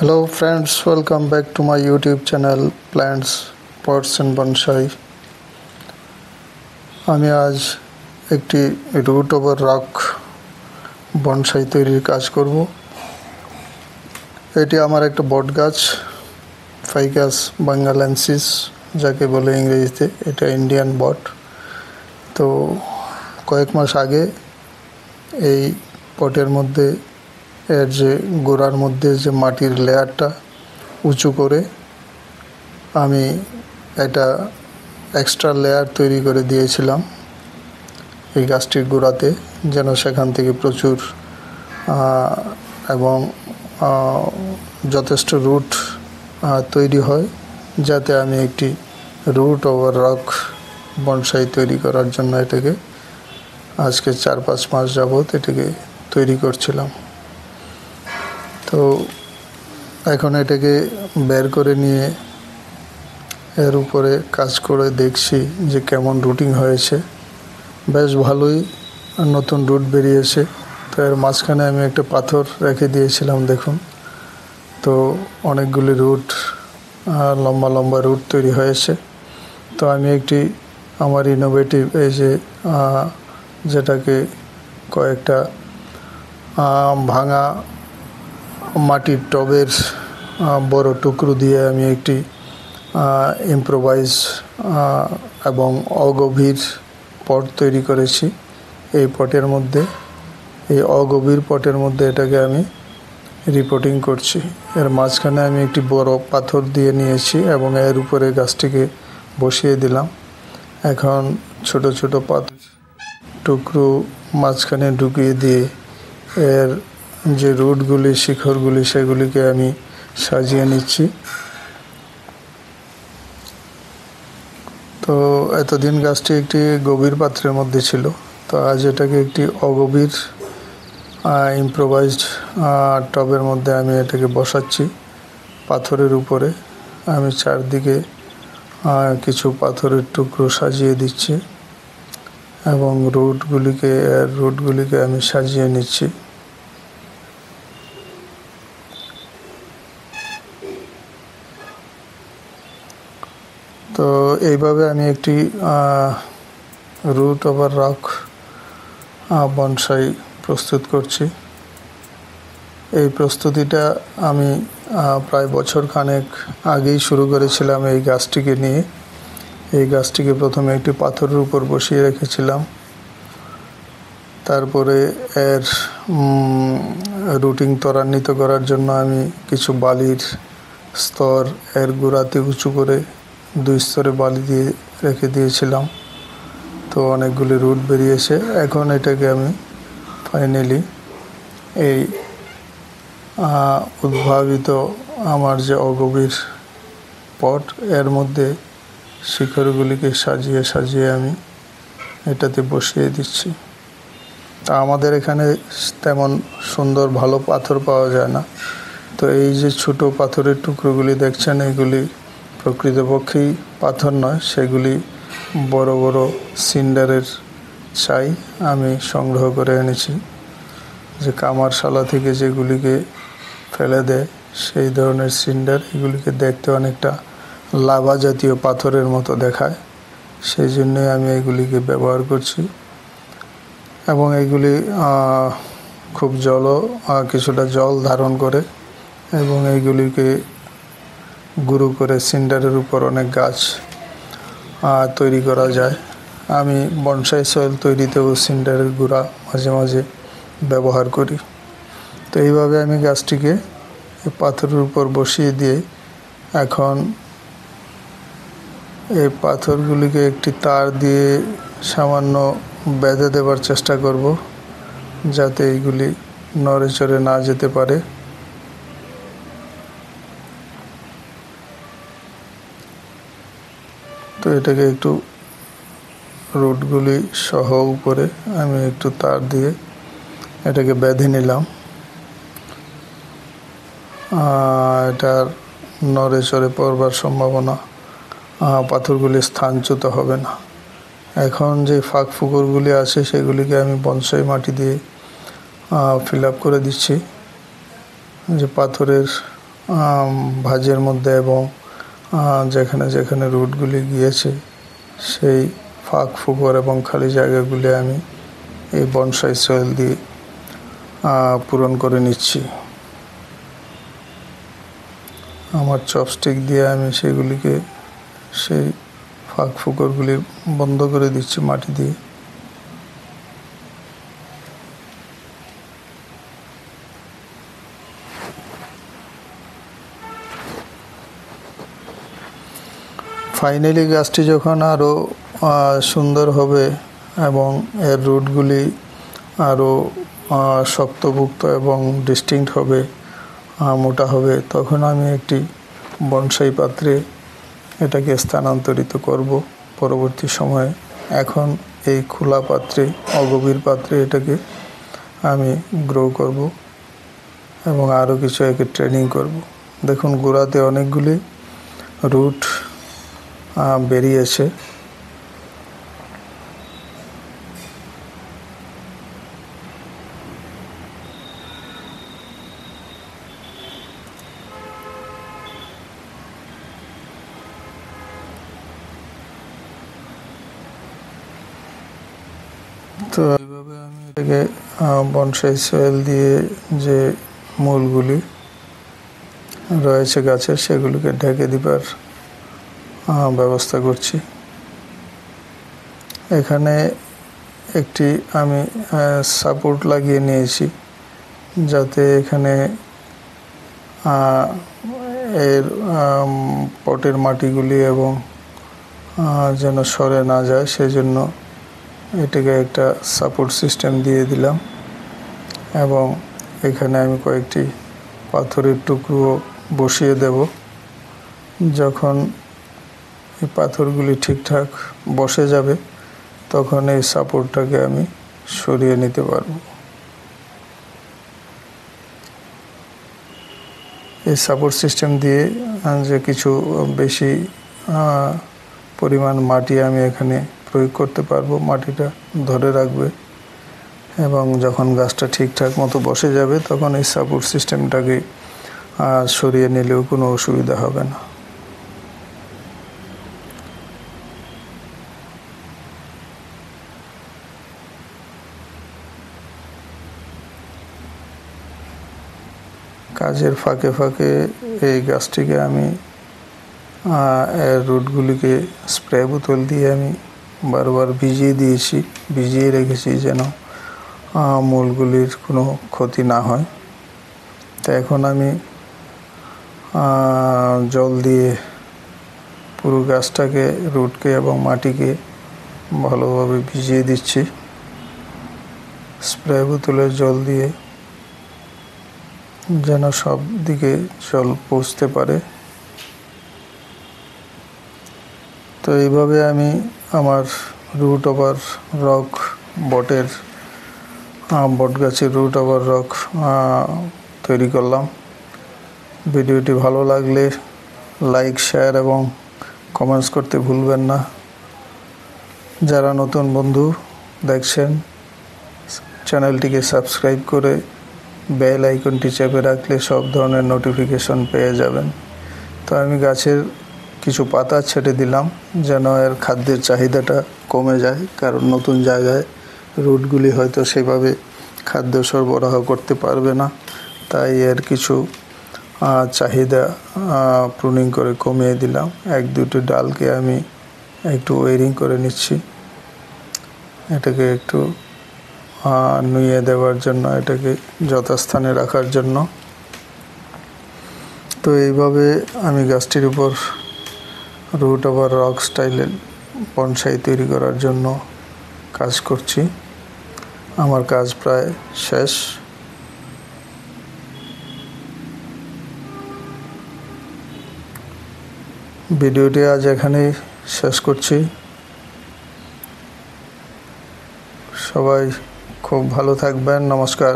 Hello friends, welcome back to my YouTube channel Plants, Pots and Bonsai. আমি আজ একটি root over rock bonsai তৈরির কাজ করব। এটি আমার একটা বট গাছ, ফাইকাস বাঙ্গালেন্সিস যাকে বলে ইংরেজিতে। এটা ইন্ডিয়ান বট। তো কয়েক মাস আগে এই পটের মধ্যে এর যে গোড়ার মধ্যে যে মাটির লেয়ারটা উঁচু করে আমি একটা এক্সট্রা লেয়ার তৈরি করে দিয়েছিলাম এই গাছটির গোড়াতে, যেন সেখান থেকে প্রচুর এবং যথেষ্ট রুট তৈরি হয়, যাতে আমি একটি রুট ওভার রক বনসাই তৈরি করার জন্য এটাকে আজকে 4-5 মাস যাবৎ এটাকে তৈরি করছিলাম। তো এখন এটাকে বের করে নিয়ে এর উপরে কাজ করে দেখছি যে কেমন রুটিং হয়েছে। বেশ ভালোই নতুন রুট বেরিয়েছে। তো এর মাঝখানে আমি একটা পাথর রেখে দিয়েছিলাম, দেখুন। তো অনেকগুলি রুট, লম্বা লম্বা রুট তৈরি হয়েছে। তো আমি একটি আমার ইনোভেটিভ এই যে যেটাকে কয়েকটা ভাঙা মাটির টবের বড় টুকরো দিয়ে আমি একটি ইম্প্রোভাইজ এবং অগভীর পট তৈরি করেছি। এই পটের মধ্যে, এই অগভীর পটের মধ্যে এটাকে আমি রিপোর্টিং করছি। এর মাঝখানে আমি একটি বড় পাথর দিয়ে নিয়েছি এবং এর উপরে গাছটিকে বসিয়ে দিলাম। এখন ছোট ছোট পাথর টুকরো মাঝখানে ঢুকিয়ে দিয়ে এর যে রুটগুলি, শিখরগুলি, সেগুলিকে আমি সাজিয়ে নিচ্ছি। তো এতদিন গাছটি একটি গভীর পাত্রের মধ্যে ছিল, তো আজ এটাকে একটি অগভীর ইম্প্রোভাইজড টবের মধ্যে আমি এটাকে বসাচ্ছি। পাথরের উপরে আমি চারদিকে কিছু পাথরের টুকরো সাজিয়ে দিচ্ছি এবং রুটগুলিকে আমি সাজিয়ে নিচ্ছি। তো এইভাবে আমি একটি রুট ওভার রক বনসাই প্রস্তুত করছি। এই প্রস্তুতিটা আমি প্রায় বছর খানেক আগেই শুরু করেছিলাম এই গাছটিকে নিয়ে। এই গাছটিকে প্রথমে একটি পাথরের উপর বসিয়ে রেখেছিলাম। তারপরে এর রুটিং ত্বরান্বিত করার জন্য আমি কিছু বালির স্তর এর গোড়াতে উঁচু করে 2 স্তরে বালি দিয়ে রেখে দিয়েছিলাম। তো অনেকগুলি রুট বেরিয়েছে। এখন এটাকে আমি ফাইনালি এই উদ্ভাবিত আমার যে অগভীর পট, এর মধ্যে শিখরগুলিকে সাজিয়ে সাজিয়ে আমি এটাতে বসিয়ে দিচ্ছি। তা আমাদের এখানে তেমন সুন্দর ভালো পাথর পাওয়া যায় না। তো এই যে ছোট পাথরের টুকরোগুলি দেখছেন, এগুলি প্রকৃতপক্ষেই পাথর নয়, সেগুলি বড় বড় সিন্ডারের ছাই আমি সংগ্রহ করে এনেছি। যে কামারশালা থেকে যেগুলিকে ফেলে দেয় সেই ধরনের সিন্ডার। এগুলিকে দেখতে অনেকটা লাভা জাতীয় পাথরের মতো দেখায়, সেই জন্যই আমি এগুলিকে ব্যবহার করছি। এবং এগুলি খুব কিছুটা জল ধারণ করে এবং এইগুলিকে গুঁড়ো করে সিন্ডারের উপর অনেক গাছ তৈরি করা যায়। আমি বনসাই সয়েল তৈরিতেও সিন্ডারের গুঁড়া মাঝে মাঝে ব্যবহার করি। তো এইভাবে আমি গাছটিকে পাথরের উপর বসিয়ে দিয়ে এখন এই পাথরগুলিকে একটি তার দিয়ে সামান্য বেঁধে দেবার চেষ্টা করব, যাতে এইগুলি নড়ে চড়ে না যেতে পারে। তো এটাকে একটু রুটগুলি সহ উপরে আমি একটু তার দিয়ে এটাকে বেঁধে নিলাম। এটার নড়ে চড়ে পড়বার সম্ভাবনা, পাথরগুলি স্থানচ্যুত হবে না। এখন যে ফাঁক ফুকরগুলি আছে সেগুলিকে আমি বনসাই মাটি দিয়ে ফিল আপ করে দিচ্ছি। যে পাথরের ভাঁজের মধ্যে এবং যেখানে যেখানে রুটগুলি গিয়েছে সেই ফাঁক ফুকর এবং খালি জায়গাগুলি আমি এই বনসাই সয়েল দিয়ে পূরণ করে নিচ্ছি। আমার চপস্টিক দিয়ে আমি সেগুলিকে সেই ফাঁক ফুকরগুলি বন্ধ করে দিচ্ছি মাটি দিয়ে। ফাইনালি গাছটি যখন আরও সুন্দর হবে এবং এর রুটগুলি আরও শক্তপোক্ত এবং ডিস্টিংক্ট হবে, মোটা হবে, তখন আমি একটি বনসাই পাত্রে এটাকে স্থানান্তরিত করব পরবর্তী সময়ে। এখন এই খোলা পাত্রে, অগভীর পাত্রে এটাকে আমি গ্রো করব এবং আরও কিছু একে ট্রেনিং করব। দেখুন গোড়াতে অনেকগুলি রুট বেরিয়েছে। তো এইভাবে আমি এটাকে বনসাই সয়েল দিয়ে যে মূলগুলি রয়েছে গাছের সেগুলিকে ঢেকে দিবার ব্যবস্থা করছি। এখানে একটি আমি সাপোর্ট লাগিয়ে নিয়েছি যাতে এখানে এর পটের মাটিগুলি এবং যেন সরে না যায়, সেজন্য এটাকে একটা সাপোর্ট সিস্টেম দিয়ে দিলাম এবং এখানে আমি কয়েকটি পাথরের টুকরো বসিয়ে দেব। যখন এই পাথরগুলি ঠিকঠাক বসে যাবে তখন এই সাপোর্টটাকে আমি সরিয়ে নিতে পারব। এই সাপোর্ট সিস্টেম দিয়ে যে কিছু বেশি পরিমাণ মাটি আমি এখানে প্রয়োগ করতে পারবো, মাটিটা ধরে রাখবে এবং যখন গাছটা ঠিকঠাক মতো বসে যাবে তখন এই সাপোর্ট সিস্টেমটাকে সরিয়ে নিলেও কোনো অসুবিধা হবে না। কাজের ফাঁকে ফাঁকে এই গাছটিকে আমি এর রুটগুলিকে স্প্রে বোতল দিয়ে আমি বারবার ভিজিয়ে রেখেছি যেন মূলগুলির কোনো ক্ষতি না হয়। তো এখন আমি জল দিয়ে পুরো গাছটাকে, রুটকে এবং মাটিকে ভালোভাবে ভিজিয়ে দিচ্ছি স্প্রে বোতলের জল দিয়ে, যেন সব দিকে জল পৌঁছতে পারে। তো এইভাবে আমি আমার রুট ওভার রক বট গাছের রুট ওভার রক তৈরি করলাম। ভিডিওটি ভালো লাগলে লাইক, শেয়ার এবং কমেন্টস করতে ভুলবেন না। যারা নতুন বন্ধু দেখছেন চ্যানেলটিকে সাবস্ক্রাইব করে বেল আইকনটি চেপে রাখলে সব ধরনের নোটিফিকেশন পেয়ে যাবেন। তো আমি গাছের কিছু পাতা ছেটে দিলাম যেন এর খাদ্যের চাহিদাটা কমে যায়, কারণ নতুন জায়গায় রুটগুলি হয়তো সেভাবে খাদ্য সরবরাহ করতে পারবে না, তাই এর কিছু চাহিদা প্রুনিং করে কমিয়ে দিলাম। এক দুটি ডালকে আমি একটু ওয়েরিং করে নিচ্ছি, এটাকে একটু নুয়ে দেওয়ার জন্য, এটাকে যথাস্থানে রাখার জন্য। তো এইভাবে আমি গাছটির উপর রুট ওভার রক স্টাইলের বনসাই তৈরি করার জন্য কাজ করছি। আমার কাজ প্রায় শেষ। ভিডিওটি আজ এখানেই শেষ করছি। সবাই খুব ভালো থাকবেন। নমস্কার।